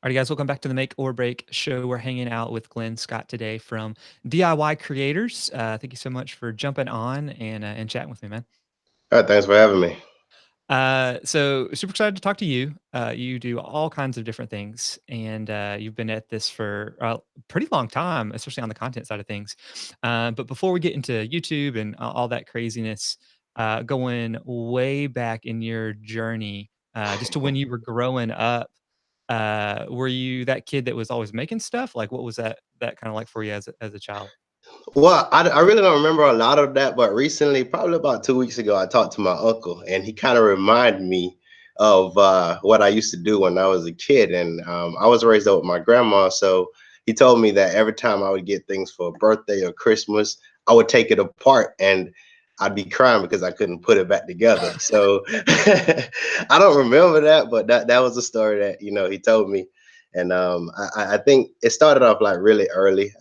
Alright, guys, welcome back to the Make or Break show. We're hanging out with Glenn Scott today from DIY Creators. Thank you so much for jumping on and chatting with me, man. All right, thanks for having me. So super excited to talk to you. You do all kinds of different things, and you've been at this for a pretty long time, especially on the content side of things. But before we get into YouTube and all that craziness, going way back in your journey, just to when you were growing up, were you that kid that was always making stuff? Like, what was that kind of like for you as a child? Well, I really don't remember a lot of that, but recently, probably about 2 weeks ago, I talked to my uncle, and he kind of reminded me of what I used to do when I was a kid. And I was raised up with my grandma, so he told me that every time I would get things for a birthday or Christmas, I would take it apart and I'd be crying because I couldn't put it back together. So I don't remember that, but that was a story that he told me, and I think it started off like really early.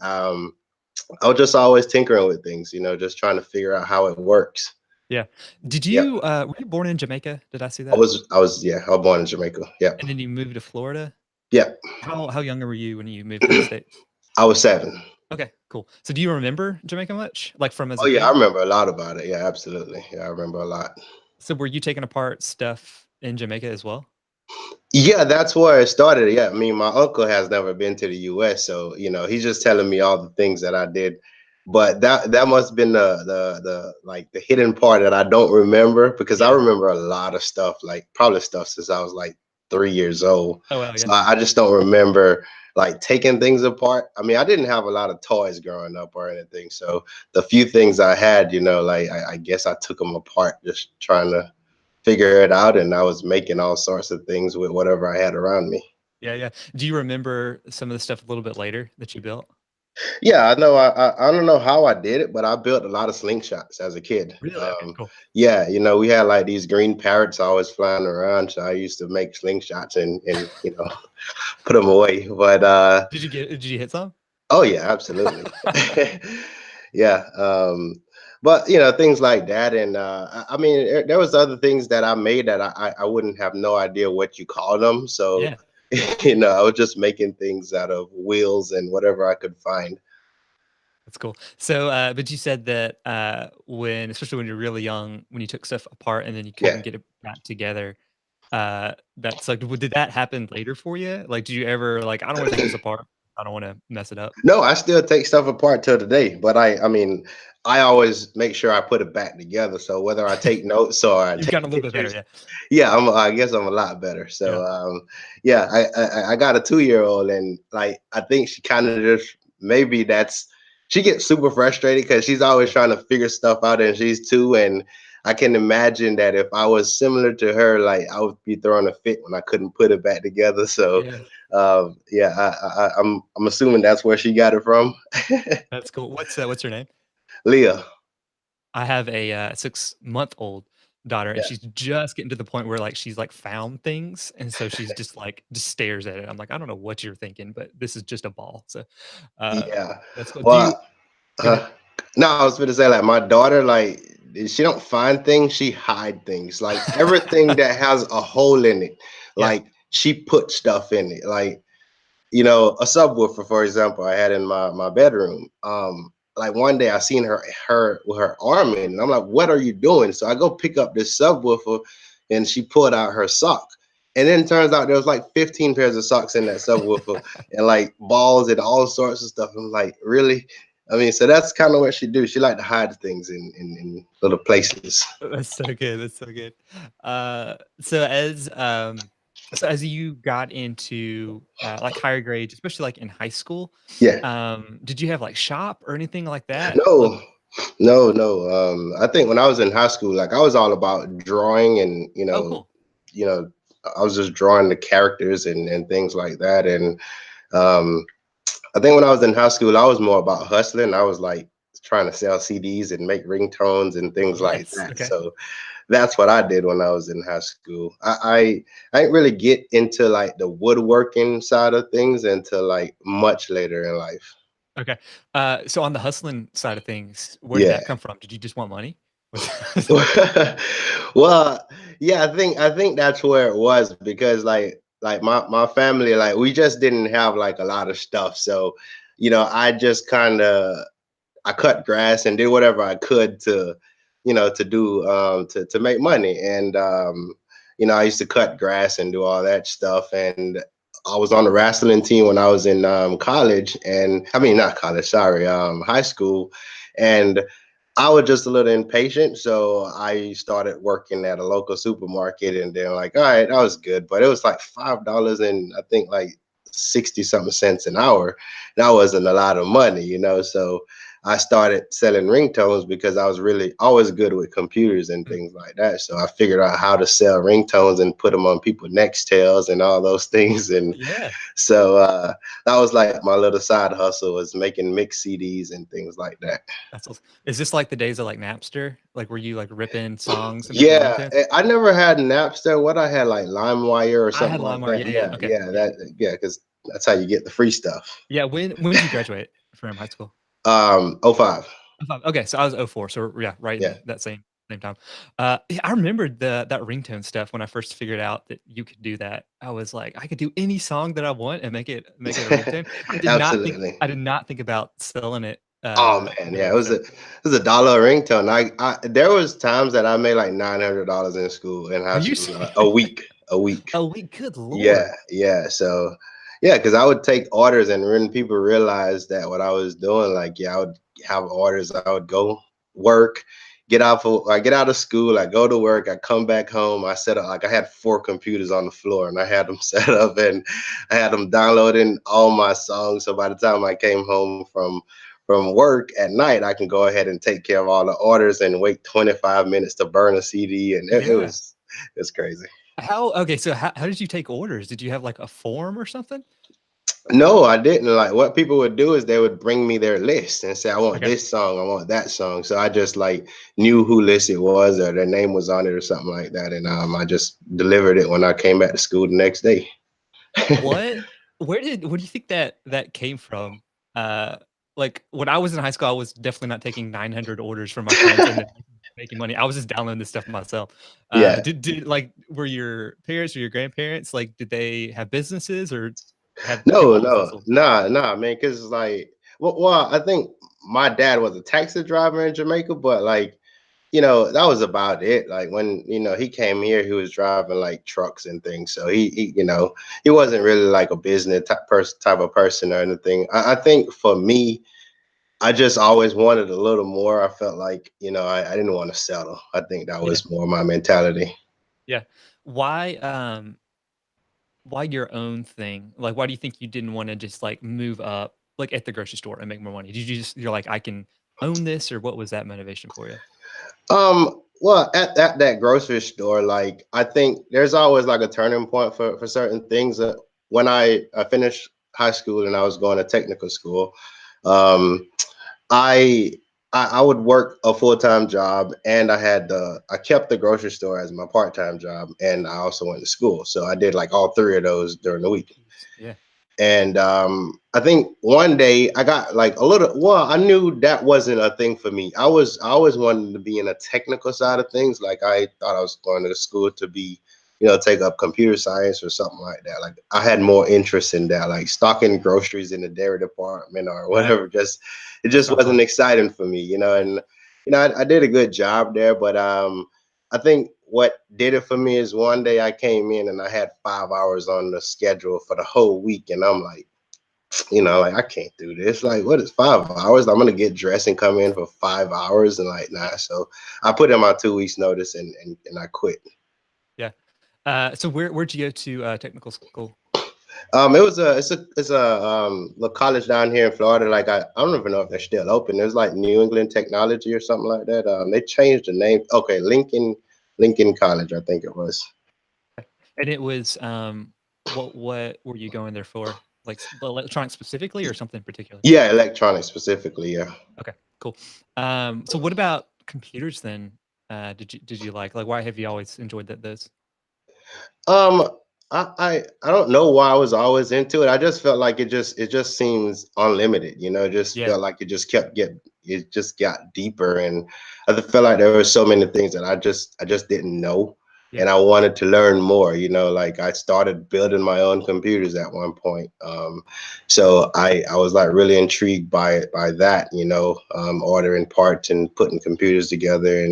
I was just always tinkering with things, just trying to figure out how it works. Yeah. Did Yep. you were you born in Jamaica? Did I see I that? was I was yeah, I was born in Jamaica. Yep. And then you moved to Florida? Yep. How younger were you when you moved to the States? I was 7. Okay, cool. So do you remember Jamaica much? Like from as Oh a yeah, I kid? remember a lot about it. Yeah, absolutely. Yeah, I remember a lot. So were you taking apart stuff in Jamaica as well? Yeah, that's where it started. Yeah, I mean, my uncle has never been to the US, so he's just telling me all the things that I did. But that must have been the like the hidden part that I don't remember, because I Yeah. remember a lot of stuff, like probably stuff since I was like 3 years old. Oh, wow, yeah. So I just don't remember like taking things apart. I mean, I didn't have a lot of toys growing up or anything. So the few things I had, like I guess I took them apart just trying to figure it out, and I was making all sorts of things with whatever I had around me. Yeah, yeah. Do you remember some of the stuff a little bit later that you built? Yeah, I know. I don't know how I did it, but I built a lot of slingshots as a kid. Really? Okay, cool. Yeah, we had like these green parrots always flying around, so I used to make slingshots and put them away. But Did you hit some? oh yeah, absolutely. Yeah. But things like that, and I mean, there was other things that I made that I wouldn't have no idea what you call them. So Yeah, I was just making things out of wheels and whatever I could find. that's cool. So, but you said that, especially when you're really young, when you took stuff apart and then you Yeah. couldn't get it back together, that's like, did that happen later for you? Like, did you ever like, "I don't wanna take this apart. I don't wanna mess it up." No, I still take stuff apart till today, but I mean, I always make sure I put it back together. So whether I take notes or I You've gotten a take little bit better, pictures, yeah. yeah, I guess I'm a lot better. Yeah. So yeah, I got a 2-year-old, and like I think she kind of just, maybe that's, she gets super frustrated because she's always Yeah. trying to figure stuff out, and she's 2, and I can imagine that if I was similar to her, like I would be throwing a fit when I couldn't put it back together. So Yeah. yeah, I'm assuming that's where she got it from. That's cool. What's her name? Leah. I have a, 6-month-old daughter, and Yeah. she's just getting to the point where, like, she's, like, found things, and so she's just, like, just stares at it. I'm like, "I don't know what you're thinking, but this is just a ball." So, uh, Yeah. that's cool. Do you Well, Go ahead. uh, no, I was gonna say, like, my daughter, like, she don't find things, she hide things. Like everything that has a hole in it, Yeah. like she put stuff in it. Like, a subwoofer, for example, I had in my bedroom. Like one day I seen her with her arm in, and I'm like, "What are you doing?" So I go pick up this subwoofer, and she pulled out her sock. And then it turns out there was like 15 pairs of socks in that subwoofer, and like balls and all sorts of stuff. I'm like, really? I mean, so that's kind of what she do. She like to hide things in little places. That's so good, that's so good. So as you got into, like, higher grades, especially, like, in high school, Yeah. did you have, like, shop or anything like that? Like, No, no. I think when I was in high school, like I was all about drawing, and oh, cool. you know, I was just drawing the characters and things like that. And um, I think when I was in high school, I was more about hustling. I was like trying to sell CDs and make ringtones and things like Nice, that. okay. So that's what I did when I was in high school. I didn't really get into like the woodworking side of things until like much later in life. Okay. So on the hustling side of things, where did Yeah. that come from? Did you just want money? Was Well, yeah, I think that's where it was, because like like my family, like we just didn't have like a lot of stuff. So, I just kind of I cut grass and did whatever I could to, to do to make money. And I used to cut grass and do all that stuff. And I was on the wrestling team when I was in college, and I mean not college, sorry, high school. And I was just a little impatient, so I started working at a local supermarket, and then like, all right, that was good, but it was like $5 and I think like 60 something cents an hour. That wasn't a lot of money. So I started selling ringtones because I was really always good with computers and Mm. things like that. So I figured out how to sell ringtones and put them on people's Nextels and all those things. And Yeah, so that was like my little side hustle, was making mix CDs and things like that. that's awesome. Is this like the days of like Napster? Like were you like ripping songs and making Yeah, ringtones? I never had Napster. What I had, like LimeWire or I had something like LimeWire. that. Yeah, yeah. Yeah, Okay. yeah, Yeah. because that's how you get the free stuff. Yeah. When did you graduate from high school? Oh 05. Oh 05. Okay, so I was '04. So yeah, right Yeah. in that same time. Yeah, I remembered that ringtone stuff when I first figured out that you could do that. I was like, I could do any song that I want and make it a ringtone. Absolutely. I did not think about selling it Oh man, that yeah, way. So it was $1 ringtone. I there was times that I made like $900 in school, in are high you school, a week, a week. oh wait, good Yeah, lord. yeah. So, yeah, because I would take orders, and when people realized that what I was doing, like, yeah, I would have orders. I would go work, I get out of school, I go to work, I come back home, I set up, like, I had 4 computers on the floor, and I had them set up, and I had them downloading all my songs. So by the time I came home from work at night, I can go ahead and take care of all the orders and wait 25 minutes to burn a CD, and Yeah. it's crazy. How okay, so how did you take orders? Did you have like a form or something? No, I didn't. Like, what people would do is they would bring me their list and say, I want Okay. this song, I want that song. So I just like knew who list it was, or their name was on it or something like that. And I just delivered it when I came back to school the next day. What where do you think that came from? Uh, like, when I was in high school, I was definitely not taking 900 orders from my friends and then making money. I was just downloading this stuff myself. Yeah. Like, were your parents or your grandparents, like, did they have businesses or have people No, just no, hustle? nah, man. Cause like, I think my dad was a taxi driver in Jamaica, but like, that was about it. Like, when, he came here, he was driving like trucks and things. So he wasn't really like a business type of person or anything. I think for me, I just always wanted a little more. I felt like, I didn't want to settle. I think that Yeah, was more my mentality. yeah. Why, why your own thing? Like, why do you think you didn't wanna just, like, move up, like, at the grocery store and make more money? Did you just you're like, "I can own this," or what was that motivation for you? Well, at that grocery store, like, I think there's always like a turning point for certain things. When I finished high school and I was going to technical school, um, I I would work a full-time job, and I kept the grocery store as my part-time job, and I also went to school. So I did like all three of those during the week. Jeez, yeah. And I think one day I got like a little, well, I knew that wasn't a thing for me. I always wanted to be in a technical side of things. Like, I thought I was going to school to be, take up computer science or something like that. Like, I had more interest in that, like stocking groceries in the dairy department or Right. whatever. It That just sounds wasn't fun. exciting for me. Yeah. And I did a good job there, but I think what did it for me is one day I came in and I had 5 hours on the schedule for the whole week. And I'm like, like, I can't do this. Like, what is 5 hours? I'm gonna get dressed and come in for 5 hours, and like, Yeah. nah. So I put in my 2 weeks notice, and I quit. Yeah. So where'd you go to, technical school? It was it's a little college down here in Florida. Like, I don't even know if they're still open. There's like New England Technology or something like that. They changed the name. Okay, Lincoln College, I think it was. And it was, what were you going there for? Like, electronics specifically or something particular? Yeah, electronics specifically. Yeah. Okay, cool. So what about computers then? Did you like, why have you always enjoyed those? Um, I don't know why I was always into it. I just felt like it just seems unlimited. It just Yeah, felt like it just got deeper, and I just felt like there were so many things that I just didn't know. Yeah. and I wanted to learn more. Like I started building my own computers at one point. So I was like really intrigued by that. Ordering parts and putting computers together,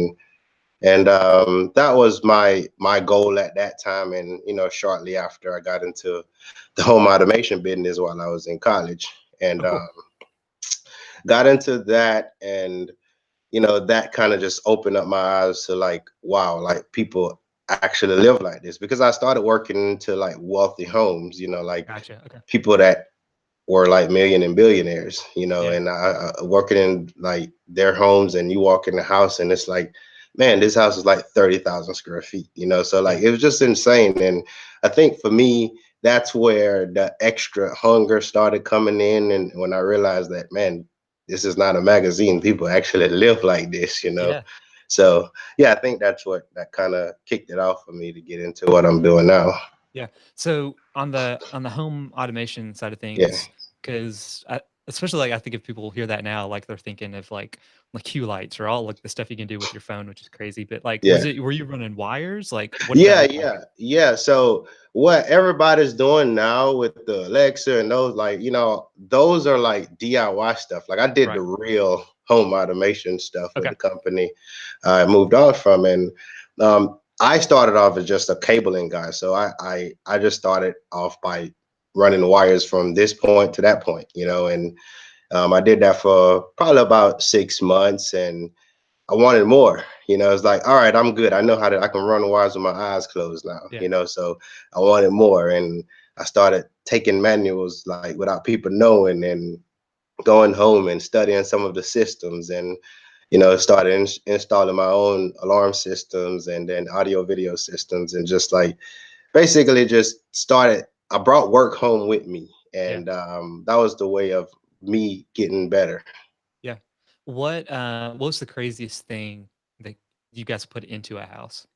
and that was my goal at that time. And shortly after, I got into the home automation business while I was in college, Oh, and cool. got into that. And that kind of just opened up my eyes to, like, wow, like people actually live like this, because I started working into like wealthy homes, like Gotcha. Okay. people that were like million and billionaires, Yeah. and I working in like their homes, and you walk in the house and it's like, man, this house is like 30,000 square feet, so like Yeah. it was just insane. And I think for me, that's where the extra hunger started coming in. And when I realized that, man, this is not a magazine, people actually live like this. Yeah. So yeah, I think that's what that kind of kicked it off for me to get into what I'm doing now. Yeah. So on the home automation side of Yeah. things, because especially like I think if people hear that now, like they're thinking of like Hue lights or all like the stuff you can do with your phone, which is crazy. But like, Yeah. were you running wires? Like, what did that Yeah, look like? yeah. So what everybody's doing now with the Alexa and those, like, those are like DIY stuff. Like I did the Right. real home automation stuff with Okay. the company I moved on from. And I started off as just a cabling guy. So I just started off by running wires from this point to that point, and I did that for probably about 6 months. And I wanted more. It's like, all right, I'm good. I know I can run wires with my eyes closed now, Yeah. so I wanted more. And I started taking manuals like without people knowing, and going home and studying some of the systems, and, started installing my own alarm systems and then audio video systems, and just like basically just started, I brought work home with me. Yeah. And that was the way of me getting better. Yeah. What was the craziest thing that you guys put into a house?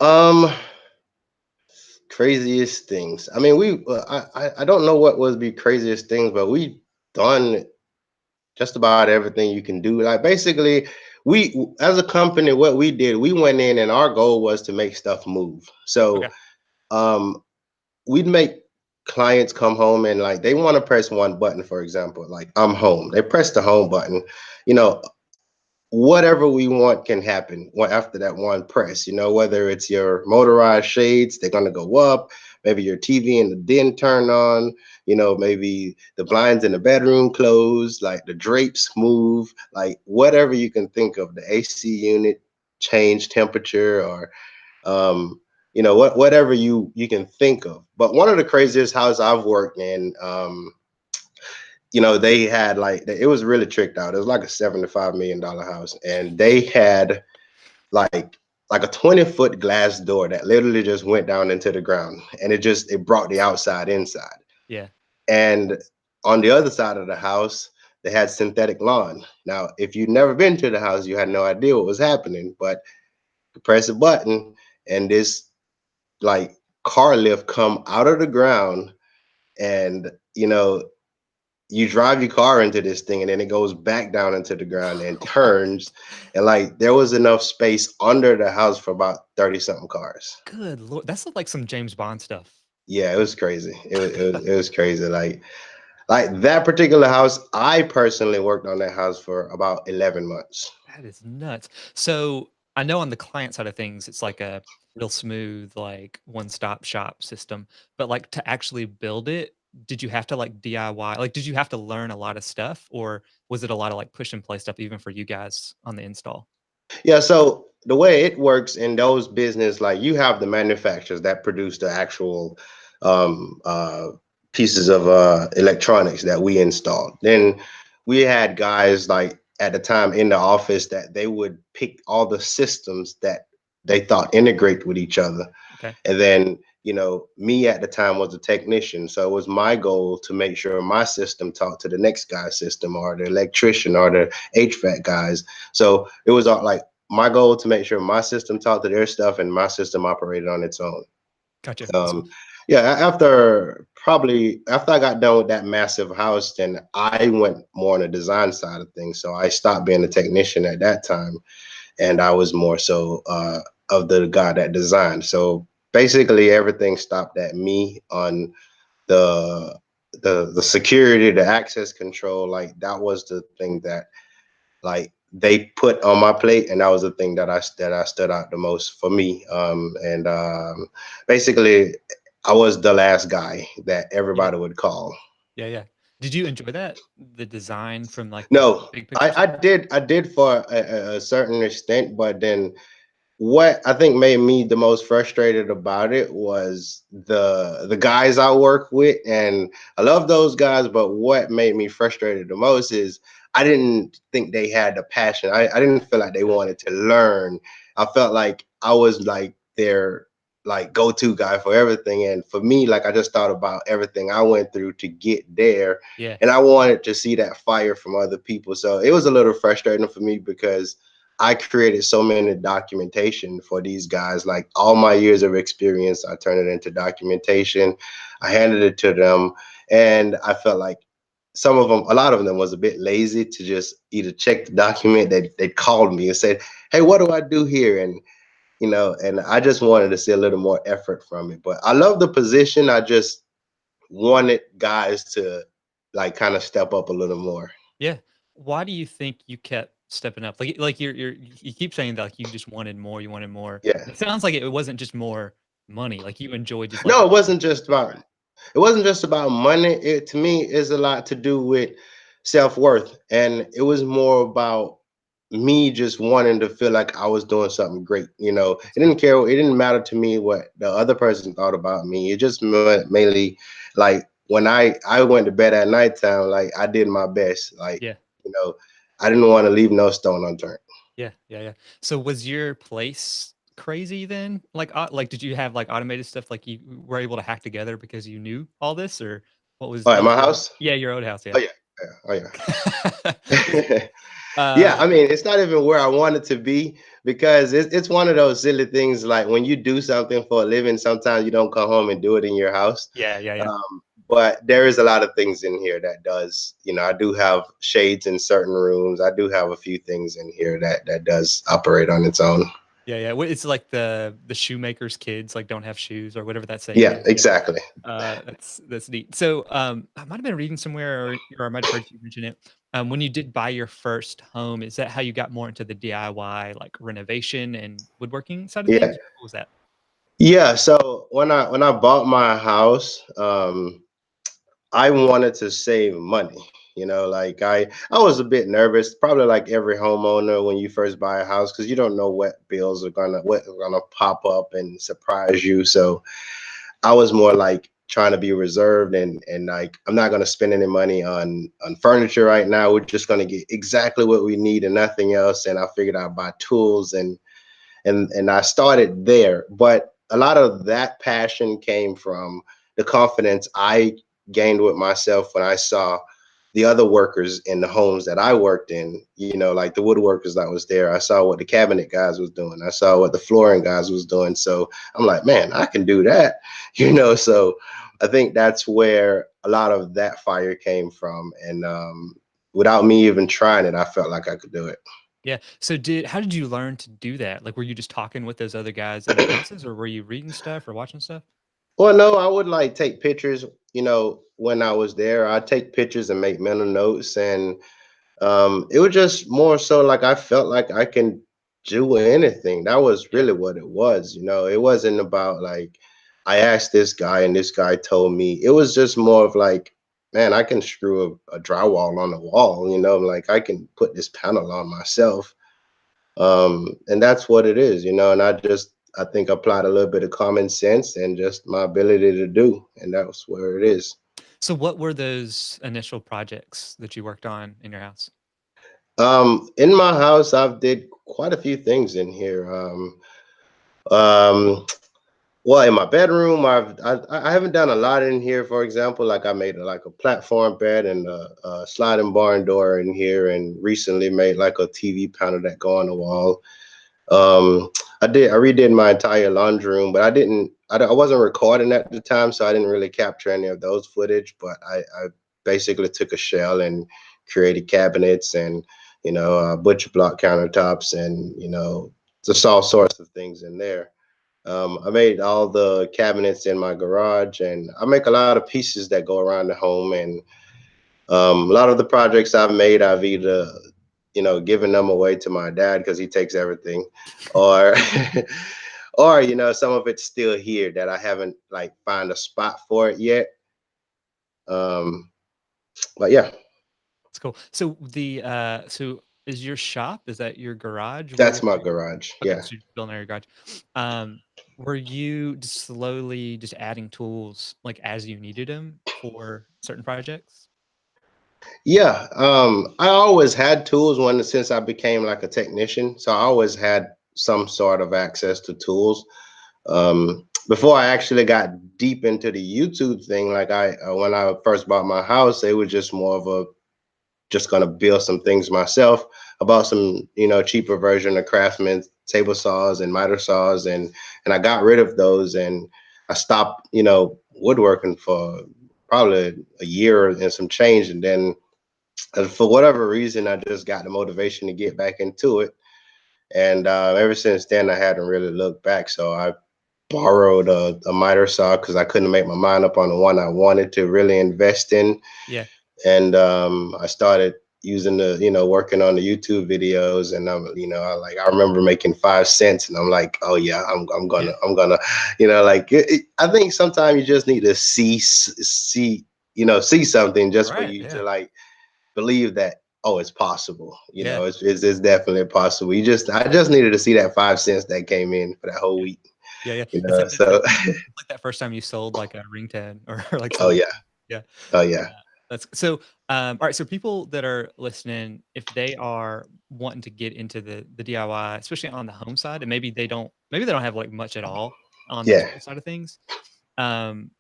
Um, Craziest things. I mean, I don't know what was the craziest things, but we done just about everything you can do. Like basically, we as a company, what we did, we went in and our goal was to make stuff move. So Okay. um, we'd make clients come home and like they want to press one button, for example, like I'm home. They press the home button. You know, whatever we want can happen after that one press. Whether it's your motorized shades, they're going to go up, maybe your TV in the den turn on, maybe the blinds in the bedroom close, like the drapes move, like whatever you can think of, the AC unit change temperature, or whatever you can think of. But one of the craziest houses I've worked in, they had like, it was really tricked out. It was like a $75 million house, and they had like like a 20-foot glass door that literally just went down into the ground, and it brought the outside inside. Yeah. And on the other side of the house, they had synthetic lawn. Now, if you'd never been to the house, you had no idea what was happening, but you press a button and this like car lift come out of the ground, and you drive your car into this thing, and then it goes back down into the ground and turns. And like there was enough space under the house for about 30 something cars. Good lord, that's like some James Bond stuff. Yeah, it was crazy. It was crazy. Like that particular house, I personally worked on that house for about 11 months. That is nuts. So I know on the client side of things, it's like a real smooth, like one-stop shop system. But like to actually build it, did you have to like DIY? Like, did you have to learn a lot of stuff, or was it a lot of like push and play stuff even for you guys on the install? Yeah, so the way it works in those business, like you have the manufacturers that produce the actual um, uh, pieces of electronics that we installed. Then we had guys like at the time in the office that they would pick all the systems that they thought integrate with each other. Okay, And then, me at the time was a technician. So it was my goal to make sure my system talked to the next guy's system, or the electrician, or the HVAC guys. So it was all like my goal to make sure my system talked to their stuff and my system operated on its own. gotcha. So Um, yeah, after I got done with that massive house, then I went more on the design side of things. So I stopped being a technician at that time, and I was more so of the guy that designed. So basically, everything stopped at me on the the security, the access control. Like that was the thing that like they put on my plate, and that was the thing that I stood out the most for me. And basically, I was the last guy that Yeah. everybody would call. Yeah, yeah. Did you enjoy that? The design from, like, the No, big picture I side? did for a certain extent, but then what I think made me the most frustrated about it was the guys I work with, and I love those guys. But what made me frustrated the most is I didn't think they had the passion. I didn't feel like they Gotcha. wanted to learn. I felt like I was like their like go-to guy for everything, and for me, like I just thought about everything I went through to get there, Yeah. and I wanted to see that fire from other people. So it was a little frustrating for me because I created so many documentation for these guys. Like all my years of experience, I turned it into documentation. I handed it to them, and I felt like some of them, a lot of them, was a bit lazy to just either check the document. They called me and said, "Hey, what do I do here?" And and I just wanted to see a little more effort from it. But I love the position. I just wanted guys to like kind of step up a little more. Yeah. Why do you think you kept stepping up? Like, you keep saying that, like, you just wanted more, you wanted more. Yeah. It sounds like it wasn't just more money, like, you enjoyed just, like, No, it working wasn't with just people. about it wasn't just about money. It to me is a lot to do with self-worth. And it was more about me just wanting to feel like I was doing something great. That's cool. It didn't matter to me what the other person thought about me. It just mainly like when I went to bed at nighttime, like I did my best. Like, Yeah. you know, I didn't want to leave no stone unturned. Yeah, yeah, yeah. So was your place crazy then? Like, did you have, like, automated stuff, like, you were able to hack together because you knew all this, or Oh, at what was my your house? Yeah, your old house, Oh yeah. yeah. Yeah. Oh yeah. Was Yeah, uh, I mean, it's not even where I want it to be because it's one of those silly things. Like when you do something for a living, sometimes you don't come home and do it in your house. yeah, yeah, yeah. But there is a lot of things in here that does. I do have shades in certain rooms. I do have a few things in here that does operate on its own. Yeah, yeah. It's like the shoemaker's kids, like, don't have shoes or whatever that saying Yeah, is, yeah. exactly. That's neat. So, I might have been reading somewhere, or I might have heard you mention it. When you did buy your first home, is that how you got more into the DIY, like, renovation and woodworking side of Yeah, things? What was that? yeah. So when I bought my house, I wanted to save money. Like I was a bit nervous, probably like every homeowner when you first buy a house, because you don't know what are gonna pop up and surprise you. So I was more like trying to be reserved, and like I'm not gonna spend any money on furniture right now. We're just gonna get exactly what we need and nothing else. And I figured I'd buy tools, and I started there. But a lot of that passion came from the confidence I gained with myself when I saw the other workers in the homes that I worked in, like the woodworkers that was there. I saw what the cabinet guys was doing. I saw what the flooring guys was doing. So I'm like, man, I can do that, So I think that's where a lot of that fire came from. And without me even trying it, I felt like I could do it. Yeah. So how did you learn to do that? Like, were you just talking with those other guys in their houses, or were you reading stuff or watching stuff? Well, no, I would like take pictures, when I was there. I'd take pictures and make mental notes. And it was just more so like I felt like I can do anything. That was Yeah. really what it was. It wasn't about like I asked this guy and this guy told me. It was just more of like, man, I can screw a drywall on the wall, like I can put this panel on myself. And that's what it is, and I think applied a little bit of common sense and just my ability to do, and that's where it is. So what were those initial projects that you worked on in your house? In my house, I've did quite a few things in here. Um, well, in my bedroom, I haven't done a lot in here. For example, like I made like a platform bed and a sliding barn door in here, and recently made like a TV panel that go on the wall. Um, I redid my entire laundry room, but I wasn't recording at the time, so I didn't really capture any of those footage. But I basically took a shell and created cabinets and butcher block countertops and just all sorts of things in there. I made all the cabinets in my garage, and I make a lot of pieces that go around the home. And a lot of the projects I've made, I've either given them away to my dad because he takes everything, or or some of it's still here that I haven't like find a spot for it yet. Um, but yeah, It's cool. So so is your shop, is that your garage where that's you're my garage. okay, Yeah. so you're building out your garage. Were you just slowly just adding tools, like, as you needed them for certain projects? Yeah, I always had tools when since I became like a technician, so I always had some sort of access to tools. Before I actually got deep into the YouTube thing, like I when I first bought my house, it was just more of a just gonna build some things myself. I bought some cheaper version of Craftsman table saws and miter saws, and I got rid of those, and I stopped woodworking for probably a year and some change, and then for whatever reason, I just got the motivation to get back into it. And ever since then, I hadn't really looked back. So I borrowed a miter saw because I couldn't make my mind up on the one I wanted to really invest in. Yeah. And I started using working on the YouTube videos, and I remember making 5 cents, and I'm like, oh yeah, Yeah. I'm gonna I think sometimes you just need to see something just for Right, you to yeah. like believe that, oh, it's possible. Yeah. It's definitely possible. I just needed to see that 5 cents that came in for that whole Yeah. week. Yeah, yeah. You It's know, like so it's like that first time you sold, like, a ring tag or like, oh something. yeah, Yeah. oh yeah, That's so, alright, so people that are listening, if they are wanting to get into the DIY, especially on the home side, and maybe they don't have, like, much at all on the yeah. tool side of things, um,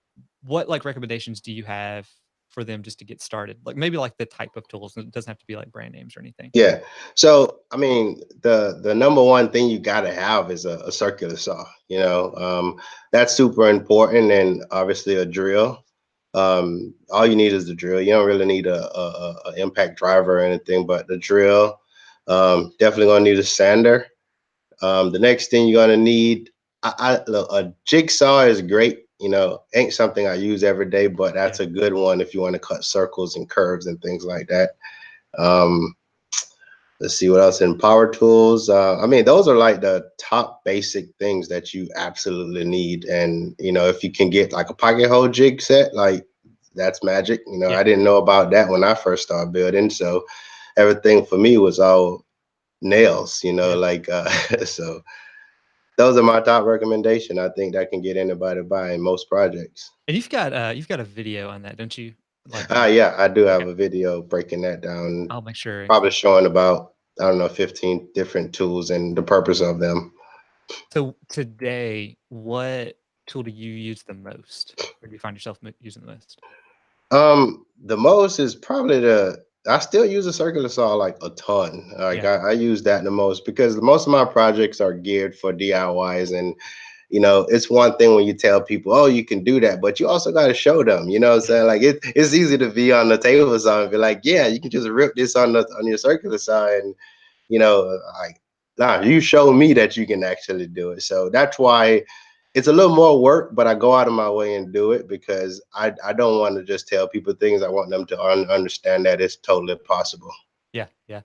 what, like, recommendations do you have for them just to get started? Like, maybe, like, the type of tools, it doesn't have to be, like, brand names or anything. Yeah. So I mean, the number one thing you gotta have is a circular saw. That's super important, and obviously a drill. All you need is the drill. You don't really need a impact driver or anything, but the drill. Definitely gonna need a sander. The next thing you're gonna need, look, a jigsaw is great. Ain't something I use every day, but Yeah. that's a good one if you want to cut circles and curves and things like that. Um, let's see what else in power tools. I mean, those are like the top basic things that you absolutely need. And if you can get like a pocket hole jig set, like that's magic. Yeah. I didn't know about that when I first started building, so everything for me was all nails. Yeah. Like so those are my top recommendation. I think that can get anybody by in most projects. And you've got a video on that, don't you? Like, Yeah, I do have okay, a video breaking that down, I'll make sure to probably include. showing about, I don't know, 15 different tools and the purpose of them. So today, what tool do you use the most? Or do you find yourself using the most? The most is probably I still use a circular saw like a ton. Like Yeah. I use that the most because most of my projects are geared for DIYs, and it's one thing when you tell people, oh, you can do that, but you also got to show them, what I'm Yeah. saying? Like it's easy to be on the table saw and be like, yeah, you can just rip this on your circular saw, and like, nah, you show me that you can actually do it. So that's why it's a little more work, but I go out of my way and do it because I don't want to just tell people things. I want them to understand that it's totally possible. Yeah, yeah.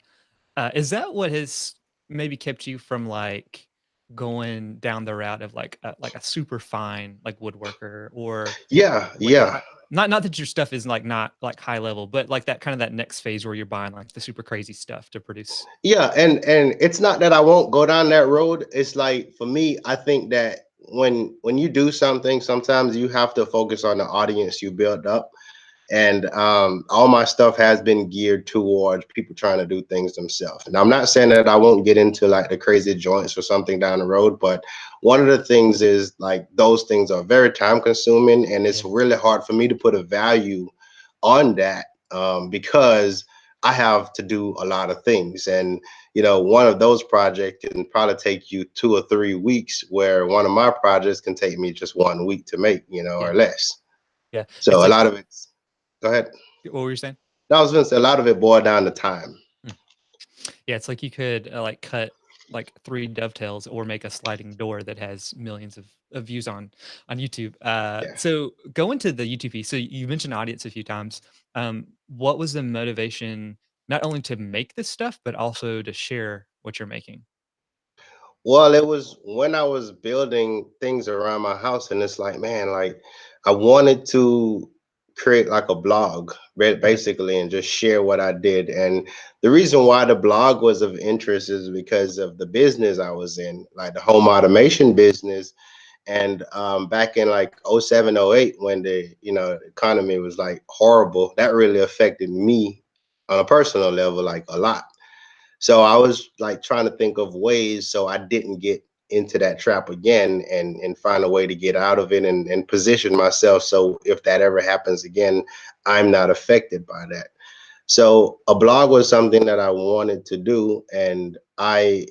Is that what has maybe kept you from, like, going down the route of, like a super fine, like, woodworker or, Yeah, like, a yeah. high not that your stuff is, like, not, like, high level, but, like, that kinda that next phase where you're buying, like, the super crazy stuff to produce. Yeah, and it's not that I won't go down that road. It's like for me, I think that when you do something, sometimes you have to focus on the audience you build up. And all my stuff has been geared towards people trying to do things themselves. And I'm not saying that I won't get into like the crazy joints or something down the road, but one of the things is like those things are very time consuming, and it's Yeah, really hard for me to put a value on that because I have to do a lot of things. And one of those projects can probably take you 2 or 3 weeks, where one of my projects can take me just 1 week to make, yeah, or less. yeah. It's So a like lot of it's go ahead. what were you saying? No, I was gonna say a lot of it boiled down to time. Mm. Yeah, it's like you could, like, cut. like 3 dovetails or make a sliding door that has millions of views on YouTube. Yeah. So going to the YouTube piece, so you mentioned audience a few times. What was the motivation not only to make this stuff, but also to share what you're making? Well, it was when I was building things around my house, and it's like, man, like I wanted to create like a blog, Okay. basically, and just share what I did. And the reason why the blog was of interest is because of the business I was in, like the home automation business. And back in like '07, '08, when the economy was like horrible, that really affected me on a personal level, like a lot. So I was like trying to think of ways so I didn't get into that trap again, and find a way to get out of it, and position myself so if that ever happens again, I'm not affected by that. So a blog was something that I wanted to do, and I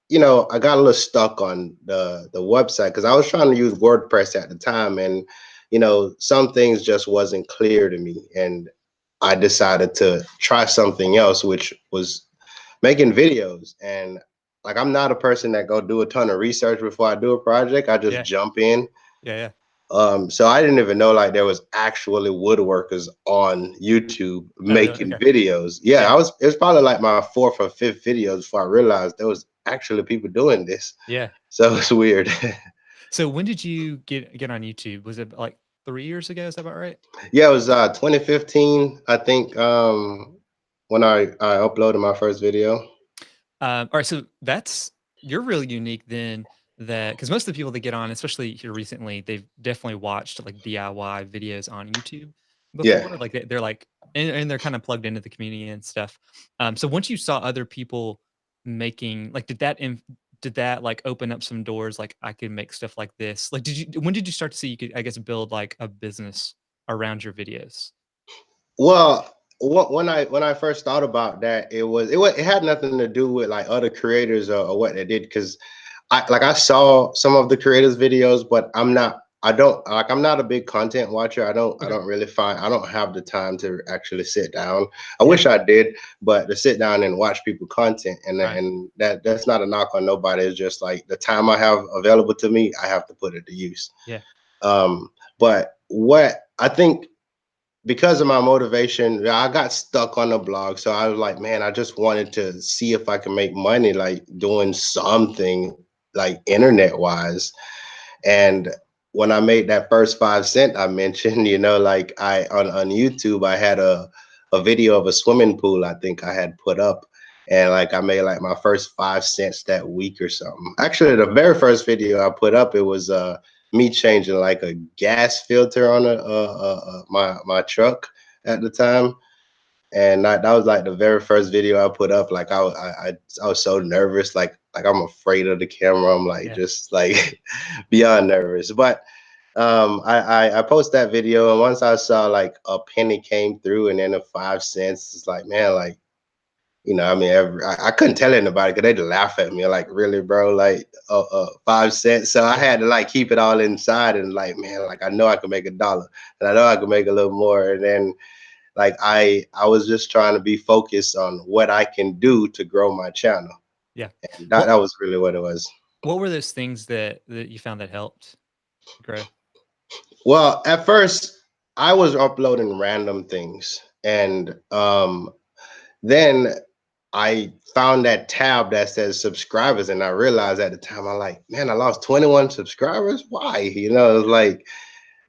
got a little stuck on the website because I was trying to use WordPress at the time, and some things just wasn't clear to me, and I decided to try something else, which was making videos. And like, I'm not a person that go do a ton of research before I do a project. I just Yeah. jump in. Yeah, yeah. So I didn't even know like there was actually woodworkers on YouTube Oh, really? making Okay. videos. Yeah, Yeah. it was probably like my fourth or fifth videos before I realized there was actually people doing this. Yeah. So it's weird. So when did you get on YouTube? Was it like 3 years ago? Is that about right? Yeah, it was 2015, I think, when I uploaded my first video. All right, so that's you're really unique then that because most of the people that get on, especially here recently, they've definitely watched like DIY videos on YouTube Yeah. before. Like they're like and they're kind of plugged into the community and stuff. So once you saw other people making like did that like open up some doors like I could make stuff like this? Like did you when did you start to see you could I guess build like a business around your videos? Well, when I first thought about that, it had nothing to do with like other creators, or what they did, because I saw some of the creators' videos, but I'm not a big content watcher. I Okay. don't really find I don't have the time to actually sit down. I Yeah. wish I did, but to sit down and watch people content, Right. and that's not a knock on nobody. It's just like the time I have available to me, I have to put it to use. Yeah. But what I think, because of my motivation, I got stuck on the blog. So I was like, man, I just wanted to see if I can make money, like doing something like internet wise. And when I made that first 5 cent I mentioned, like on YouTube, I had a video of a swimming pool I think I had put up. And like I made like my first 5 cents that week or something. Actually, the very first video I put up, it was me changing like a gas filter on my truck at the time. And that was like the very first video I put up. Like I was so nervous, like I'm afraid of the camera. I'm like Yeah. just like beyond nervous. But I post that video, and once I saw like a penny came through, and then a 5 cents, it's like, man, like, I mean, I couldn't tell anybody because they'd laugh at me, like, really, bro, like 5 cents. So I Yeah. had to like keep it all inside, and like, man, like I know I could make $1, and I know I could make a little more. And then like I was just trying to be focused on what I can do to grow my channel. Yeah. And that What was really what it was. What were those things that you found that helped grow? Well, at first I was uploading random things, and then I found that tab that says subscribers, and I realized at the time, I like, man, I lost 21 subscribers. Why? It was like,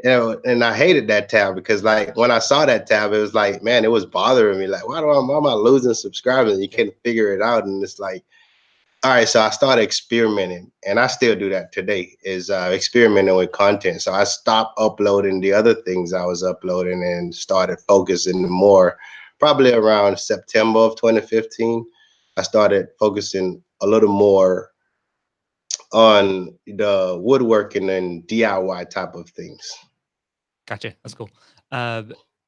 and I hated that tab because like when I saw that tab, it was like, man, it was bothering me. Like, why am I losing subscribers? And you Yeah. can't figure it out. And it's like, all right, so I started experimenting, and I still do that today. Is experimenting with content. So I stopped uploading the other things I was uploading and started focusing more. Probably around September of 2015, I started focusing a little more on the woodworking and DIY type of things. Gotcha. That's cool.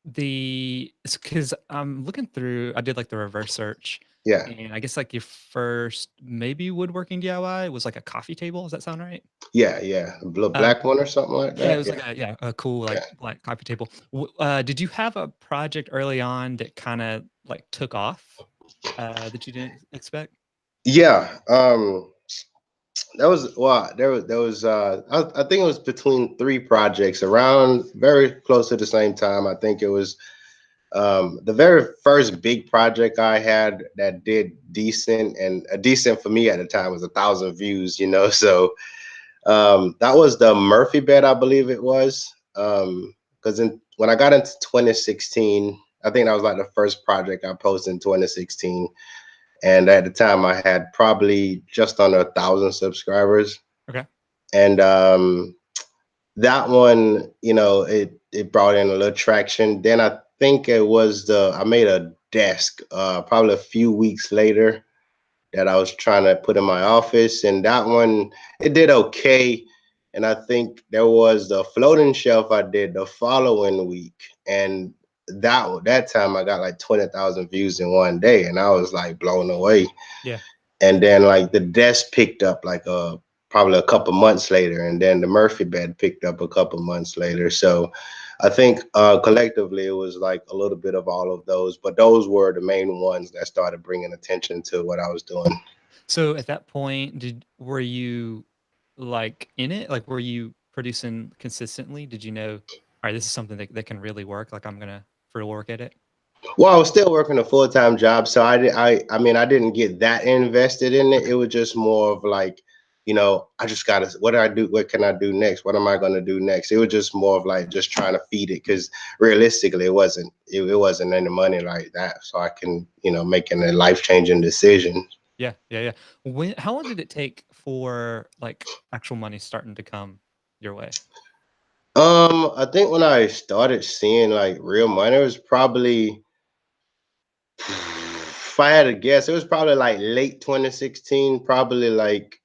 The it's because I'm looking through. I did like the reverse search, Yeah, and I guess like your first maybe woodworking DIY was like a coffee table. Does that sound right? yeah, a blue Um, black one or something like yeah, it that. was like a cool like Yeah. black coffee table. Did you have a project early on that kind of like took off that you didn't expect? Yeah. That was well. There was. I think it was between three projects around very close to the same time. I think it was the very first big project I had that did decent, and a decent for me at the time was 1,000 views. So that was the Murphy bed, I believe it was. Because when I got into 2016, I think that was like the first project I posted in 2016, and at the time I had probably just under 1,000 subscribers, Okay. and that one, it brought in a little traction. Then I think it was the I made a desk probably a few weeks later that I was trying to put in my office, and that one it did okay. And I think there was the floating shelf I did the following week, and that time I got like 20,000 views in one day, and I was like blown away. Yeah. And then like the desk picked up like probably a couple months later, and then the Murphy bed picked up a couple months later. So I think collectively it was like a little bit of all of those, but those were the main ones that started bringing attention to what I was doing. So at that point, were you like in it? Like, were you producing consistently? Did you know, all right, this is something that can really work? Like, I'm gonna for work at it. Well, I was still working a full time job, so I mean, I didn't get that invested in it. Okay. It was just more of like, I just gotta. What do I do? What can I do next? What am I gonna do next? It was just more of like just trying to feed it, because realistically, it wasn't any money like that, so I can making a life changing decision. Yeah, yeah, yeah. How long did it take for like actual money starting to come your way? I think when I started seeing like real money, it was probably, if I had to guess, it was probably like late 2016, probably like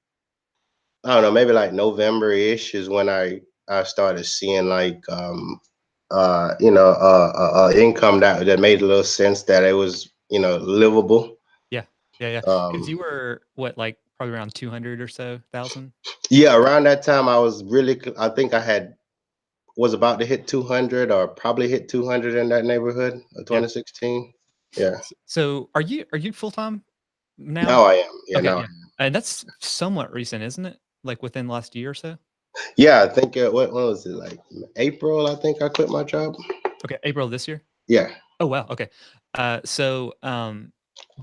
I don't know, maybe like November-ish is when I started seeing like income that made a little sense, that it was livable. Yeah, yeah, yeah. Because you Um, were what, like probably around 200 or so thousand. yeah, around that time I was really I think I had was about to hit 200, or probably hit 200 in that neighborhood of Yeah. 2016. Yeah. So are you full time now? Now I am. Yeah, Okay, now I yeah. am. And that's somewhat recent, isn't it? Like within the last year or so? Yeah, I think what was it, like April, I think I quit my job. Okay, April of this year? Yeah. Oh, wow, okay. So,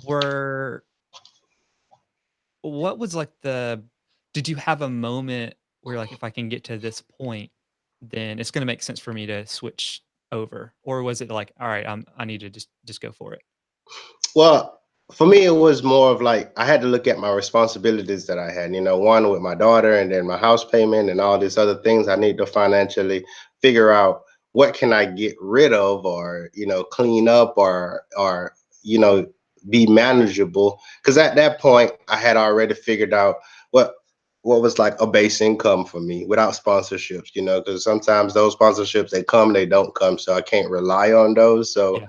were what was like did you have a moment where like, if I can get to this point, then it's gonna make sense for me to switch over? Or was it like, all right, I need to just go for it? Well, for me, it was more of like I had to look at my responsibilities that I had. One with my daughter, and then my house payment, and all these other things. I need to financially figure out what can I get rid of, or clean up, or you know be manageable. Because at that point, I had already figured out what what was like a base income for me without sponsorships. Because sometimes those sponsorships, they come, they don't come, so I can't rely on those. So Yeah,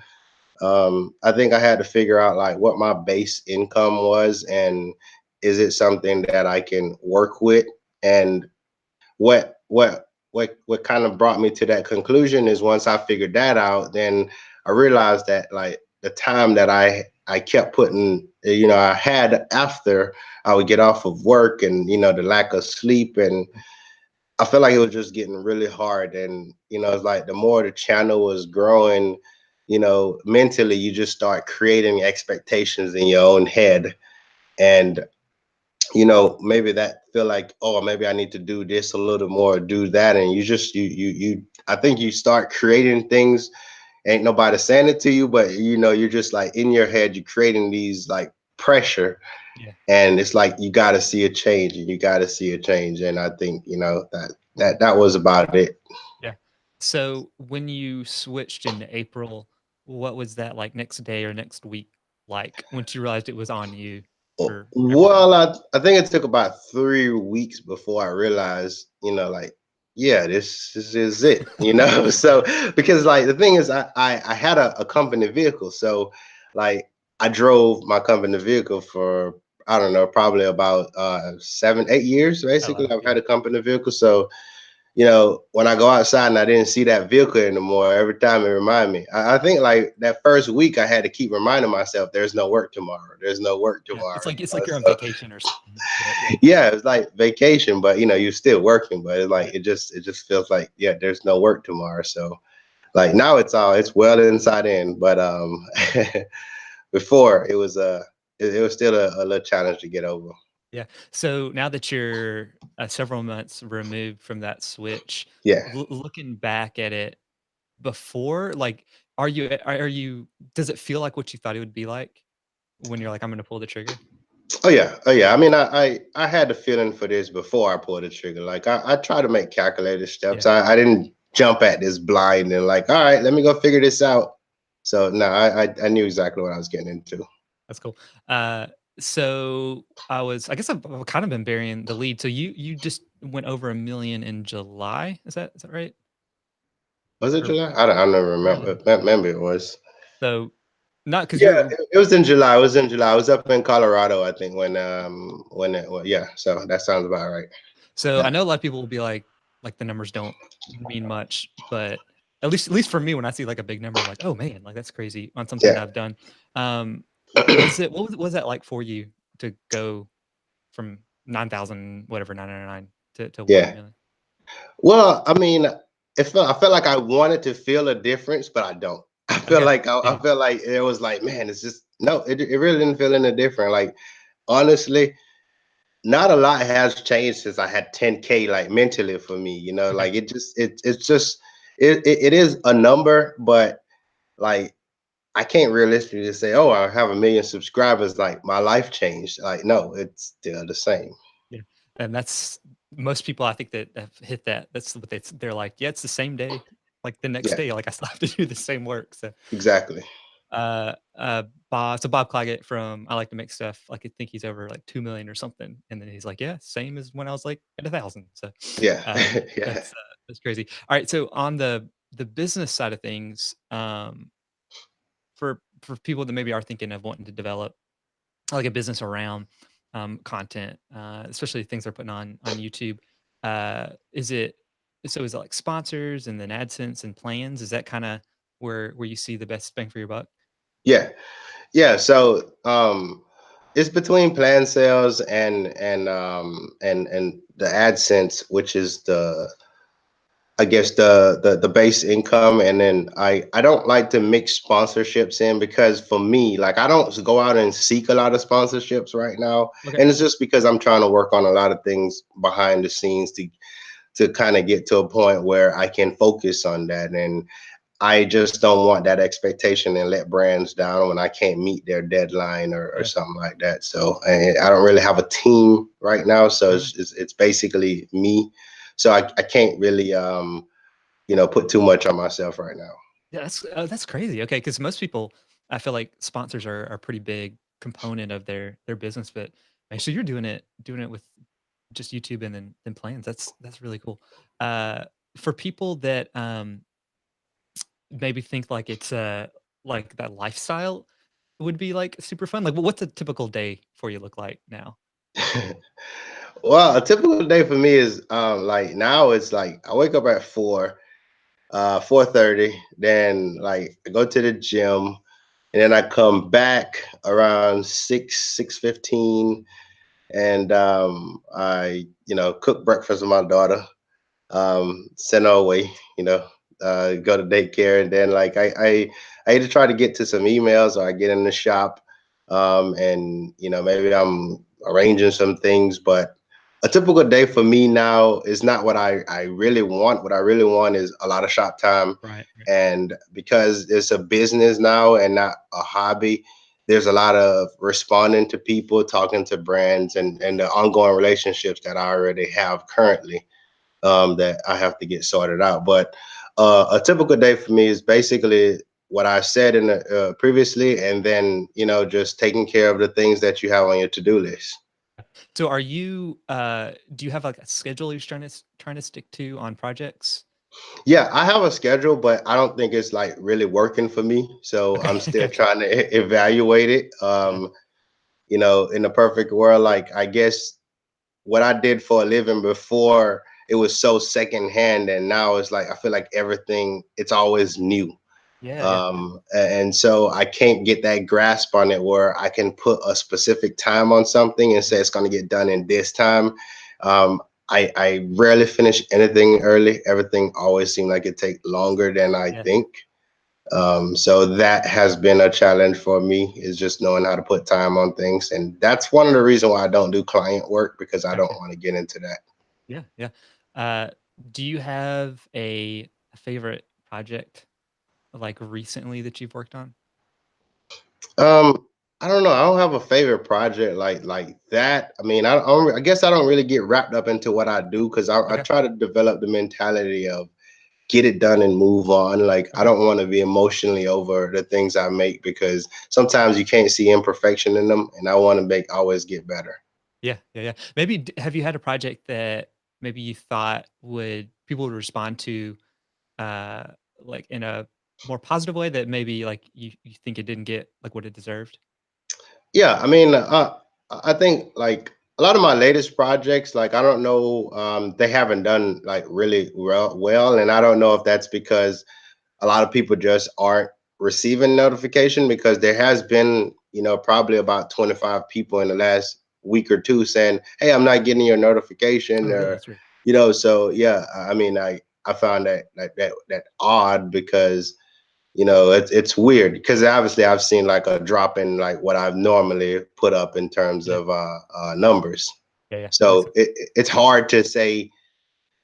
I think I had to figure out like what my base income was, and is it something that I can work with. And what kind of brought me to that conclusion is, once I figured that out, then I realized that like the time that I kept putting, I had after I would get off of work, and the lack of sleep, and I felt like it was just getting really hard. And it's like the more the channel was growing, mentally you just start creating expectations in your own head. And maybe that feel like, oh, maybe I need to do this a little more, do that. And you just you I think you start creating things. Ain't nobody saying it to you, but you're just like in your head, you're creating these like pressure. yeah, And it's like you got to see a change, and you got to see a change. And I think that was about it. yeah. So, when you switched in April, what was that like next day or next week like, once you realized it was on you for everything? Well, I think it took about 3 weeks before I realized, like, yeah, this is it, So, Yeah. because like the thing is, I had a company vehicle, so like I drove my company vehicle for, I don't know, probably about 7 8 years. Oh, Basically, wow, I've yeah. had a company vehicle, so when I go outside and I didn't see that vehicle anymore, every time it remind me. I think like that first week I had to keep reminding myself there's no work tomorrow. There's no work Yeah, tomorrow. it's like you're on So vacation or something, but yeah, yeah, it's like vacation, but you're still working, but it's like right. it just feels like, yeah, there's no work tomorrow. So like now it's well inside in, but before it was still a little challenge to get over. Yeah. So now that you're, several months removed from that switch, Yeah. looking back at it before, like, are you does it feel like what you thought it would be like when you're like, "I'm gonna pull the trigger"? Oh yeah, oh yeah. I mean, I had the feeling for this before I pulled the trigger. Like I try to make calculated steps. Yeah, I didn't jump at this blind and like, all right, let me go figure this out. So no, I knew exactly what I was getting into. that's cool. Uh, so I guess I've kind of been burying the lead. So you just went over 1,000,000 in July, is that right? Was it Or July? I don't never around remember. there? Maybe it was. So not because Yeah, you're it was in July. It was in July. I was up in Colorado, I think, when it well, yeah. So that sounds about right. So Yeah, I know a lot of people will be like the numbers don't mean much, but at least for me, when I see like a big number, I'm like, oh man, like that's crazy on something yeah. that I've done. Was it what was that like for you to go from 9,000 whatever 999 to one Yeah. million? Well, I mean, I felt like I wanted to feel a difference, but I don't. I feel Okay, like I yeah, felt like it was like, man, it's just no, it really didn't feel any different. Like honestly, not a lot has changed since I had 10K like mentally for me, okay, like it's just it is a number, but like I can't realistically say, oh, I have 1 million subscribers, like my life changed. Like, no, it's still the same. yeah, and that's most people I think that have hit that. That's what they're like. Yeah, it's the same day, like the next Yeah, day, like I still have to do the same work. So exactly. Bob Claggett from I Like to Make Stuff, like, I think he's over, like, 2,000,000 or something, and then he's like, "Yeah, same as when I was, like, at 1,000." So, Yeah. um, Yeah. that's crazy. Alright, so on the business side of things, for people that maybe are thinking of wanting to develop, like, a business around, content, especially things they're putting on YouTube, is it is it, like, sponsors and then AdSense and plans? Is that kinda where you see the best bang for your buck? Yeah. Yeah. So it's between plan sales and the AdSense, which is the I guess the base income, and then I don't like to mix sponsorships in because for me, like I don't go out and seek a lot of sponsorships right now, Okay. and it's just because I'm trying to work on a lot of things behind the scenes to kind of get to a point where I can focus on that, and I just don't want that expectation and let brands down when I can't meet their deadline or Yeah. something like that. So and I don't really have a team right now, so Alright. it's basically me. So I can't really put too much on myself right now. Yeah, that's crazy. Okay, because most people, I feel like sponsors are a pretty big component of their business, but man, so you're doing it with just YouTube and then plans. That's really cool. Uh, for people that maybe think like it's like that lifestyle would be like super fun. Like, what's a typical day for you look like now? Well, a typical day for me is like now it's like I wake up at 4:30, then like I go to the gym, and then I come back around 6:15, and I cook breakfast with my daughter, send her away, go to daycare, and then like I either try to get to some emails or I get in the shop, and maybe I'm arranging some things. But a typical day for me now is not what I really want. What I really want is a lot of shop time, Right. Right. and because it's a business now and not a hobby. There's a lot of responding to people, talking to brands, and the ongoing relationships that I already have currently, that I have to get sorted out. But a typical day for me is basically what I said in the, previously, and then just taking care of the things that you have on your to-do list. So, do you have like a schedule you're trying to stick to on projects? Yeah, I have a schedule, but I don't think it's like really working for me. So Okay. I'm still Okay. trying to evaluate it. Yeah. In the perfect world, like I guess what I did for a living before, it was so secondhand, and now it's like I feel like everything it's always new. Yeah, yeah. And so I can't get that grasp on it where I can put a specific time on something and say Mhm. it's going to get done in this time. I rarely finish anything early. Everything always seems like it takes longer than I Yeah. think. So that has been a challenge for me is just knowing how to put time on things. And that's one of the reasons why I don't do client work because I don't Gotcha. want to get into that. Yeah, yeah. Uh, do you have a favorite project, like, recently that you've worked on? Um, I don't know. I don't have a favorite project like that. I mean, I guess I don't really get wrapped up into what I do because I Okay, try to develop the mentality of get it done and move on. Like I okay. don't want to be emotionally over the things I make because sometimes you can't see imperfection in them, and I want to make always get better. Yeah, yeah, yeah. Maybe have you had a project that maybe you thought would people would respond to, uh, like, in a more positive way that maybe, like, you think it didn't get, like, what it deserved? Yeah, I mean, I think like a lot of my latest projects, like I don't know, they haven't done like really well, and I don't know if that's because a lot of people just aren't receiving notification because there has been, probably about 25 people in the last week or two saying, "Hey, I'm not getting your Oh, notification," really? or That's weird. so yeah. I mean, I found that that odd because it's weird because obviously I've seen like a drop in like what I've normally put up in terms Yeah, of numbers. yeah, yeah. That makes So sense. it's hard to say,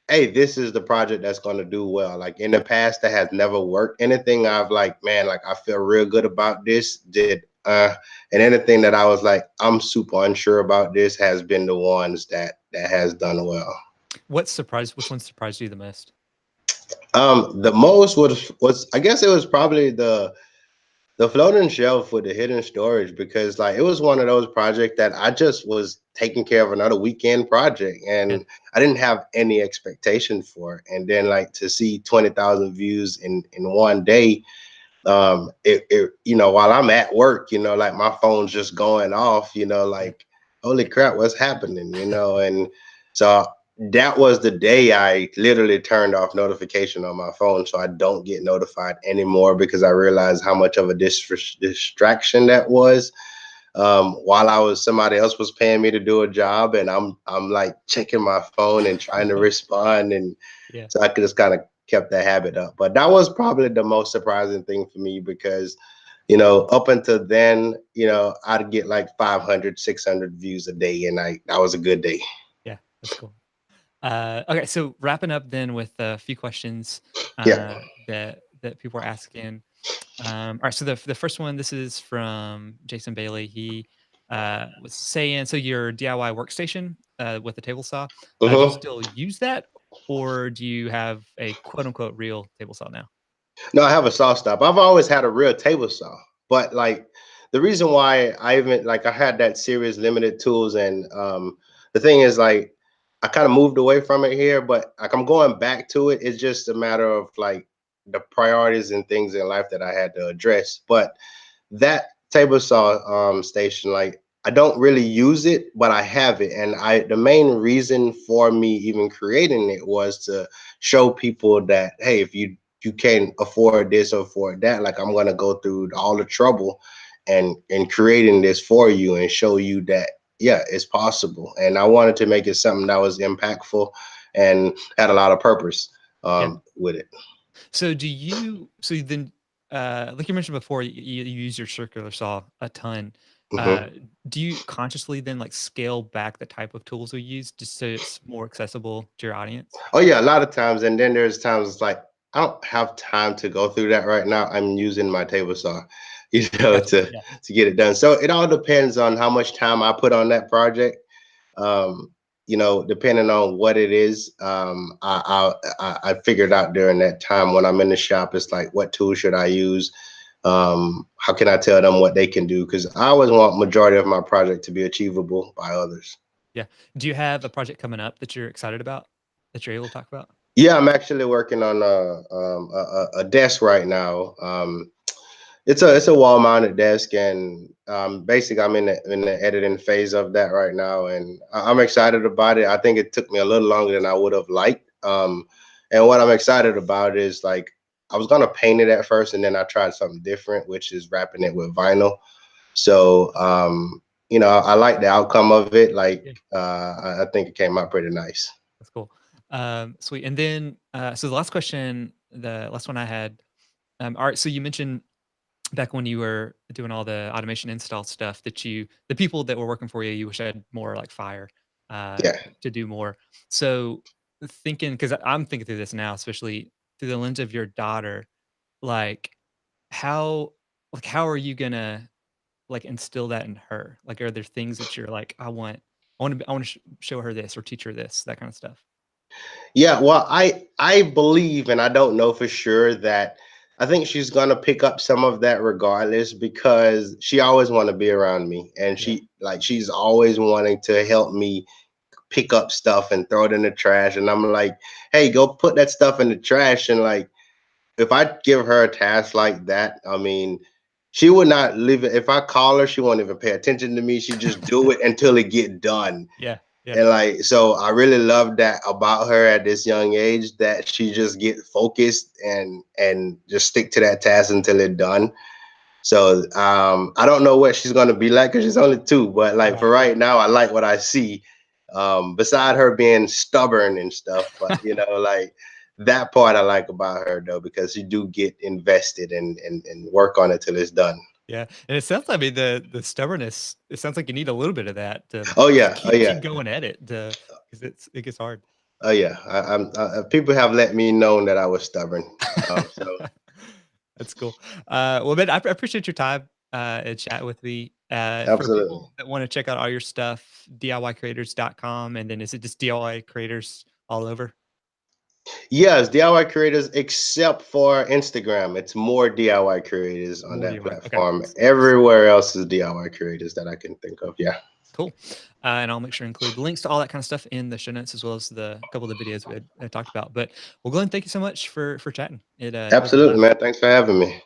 hey, this is the project that's going to do well. Like in the past, that has never worked. Anything I've like, man, like I feel real good about this did, and anything that I was like, I'm super unsure about this has been the ones that has done well. Which one surprised you the most? The most was I guess it was probably the floating shelf with the hidden storage because like it was one of those projects that I just was taking care of another weekend project Yeah, and I didn't have any expectation for it. And then like to see 20,000 views in one day, it while I'm at work, like my phone's just going off, yeah, like holy crap, what's happening, and so that was the day I literally turned off notification on my phone so I don't get notified anymore because I realized how much of a distraction that was. While I was somebody else was paying me to do a job and I'm like checking my phone and trying to respond, and yeah, so I could just kind of kept that habit up. But that was probably the most surprising thing for me because, up until then, I'd get like 500, 600 views a day, and that was a good day. yeah. That's cool. Okay, so wrapping up then with a few questions Yeah. that people are asking. All right, so the first one, this is from Jason Bailey. He was saying, so your DIY workstation with the table saw, do you Hmm. still use that, or do you have a quote unquote real table saw now? No, I have a saw stop. I've always had a real table saw, but like the reason why I even like I had that series limited tools, and the thing is like I kind of moved away from it here, but like I'm going back to it. It's just a matter of like the priorities and things in life that I had to address. But that table saw station, like I don't really use it, but I have it, and I the main reason for me even creating it was to show people that hey, if you can't afford this or afford that, like I'm gonna go through all the trouble and creating this for you and show you that yeah, it's possible. And I wanted to make it something that was impactful and had a lot of purpose Yeah. with it. So so then, like you mentioned before, you use your circular saw a ton. Hmm. Do you consciously then like scale back the type of tools we use just so it's more accessible to your audience? Oh yeah, a lot of times, and then there's times it's like I don't have time to go through that right now. I'm using my table saw, Gotcha. to Yeah. get it done. So it all depends on how much time I put on that project. Um, depending on what it is, I figured out during that time when I'm in the shop, it's like what tool should I use? How can I tell them what they can do? Because I always want majority of my project to be achievable by others. Yeah. Do you have a project coming up that you're excited about that you're able to talk about? Yeah, I'm actually working on a desk right now. It's a wall mounted desk, and basically, I'm in the editing phase of that right now, and I'm excited about it. I think it took me a little longer than I would have liked. And what I'm excited about is like I was gonna paint it at first, and then I tried something different, which is wrapping it with vinyl. So I like the outcome of it. Like Yeah, I think it came out pretty nice. that's cool. Sweet. And then, so the last question, the last one I had, all right, so you mentioned back when you were doing all the automation install stuff that the people that were working for you, you wish had more like fire, Yeah. to do more. So thinking, because I'm thinking through this now, especially through the lens of your daughter, like how, how are you gonna like instill that in her? Like, are there things that you're like, I want to show her this or teach her this, that kind of stuff. Yeah, well, I believe, and I don't know for sure that I think she's gonna pick up some of that regardless because she always want to be around me, and Yeah. she's always wanting to help me pick up stuff and throw it in the trash, and I'm like, hey, go put that stuff in the trash, and like if I give her a task like that, I mean, she would not leave it. If I call her, she won't even pay attention to me. She just do it until it get done. Yeah. Yeah. And like, so I really love that about her at this young age that she just get focused and just stick to that task until it's done. So I don't know what she's gonna be like because she's only 2, but like for Right. right now, I like what I see. Beside her being stubborn and stuff, but like that part I like about her though, because she do get invested and work on it till it's done. Yeah, and it sounds, I mean, the stubbornness, it sounds like you need a little bit of that to Oh just yeah, oh keep yeah. going at it to, because it gets hard. Oh yeah, people have let me know that I was stubborn. So That's cool. Well, man, I appreciate your time, and chatting with me. For absolutely. people that wanna check out all your stuff, DIYcreators.com, and then is it just DIY creators all over? Yes, DIY creators, except for Instagram. It's more DIY creators on More that DIY. Okay. platform. Everywhere else is DIY creators that I can think of. Yeah, Cool. And I'll make sure to include links to all that kind of stuff in the show notes as well as the couple of the videos we had talked about. But well, Glenn, thank you so much for chatting. It was a absolutely, blast. man. Thanks for having me.